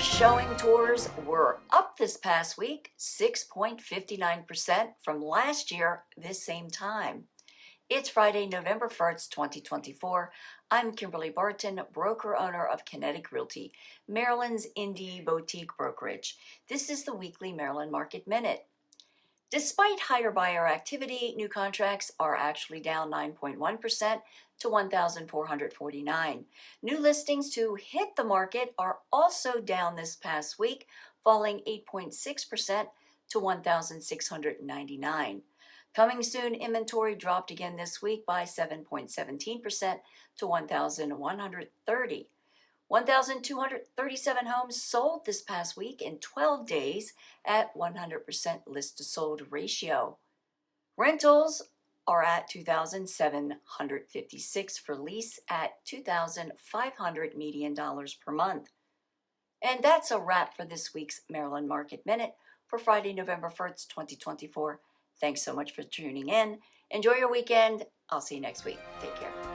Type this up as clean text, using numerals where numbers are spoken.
showing tours were up this past week, 6.59% from last year this same time. It's Friday, November 1st, 2024. I'm Kimberly Barton, broker owner of Kinetic Realty, Maryland's indie boutique brokerage. This is the weekly Maryland Market Minute. Despite higher buyer activity, new contracts are actually down 9.1% to 1,449. New listings to hit the market are also down this past week, falling 8.6% to 1,699. Coming soon inventory dropped again this week by 7.17% to 1,130. 1,237 homes sold this past week in 12 days at 100% list to sold ratio. Rentals are at $2,756 for lease at $2,500 median dollars per month. And that's a wrap for this week's Maryland Market Minute for Friday, November 1st, 2024. Thanks so much for tuning in. Enjoy your weekend. I'll see you next week. Take care.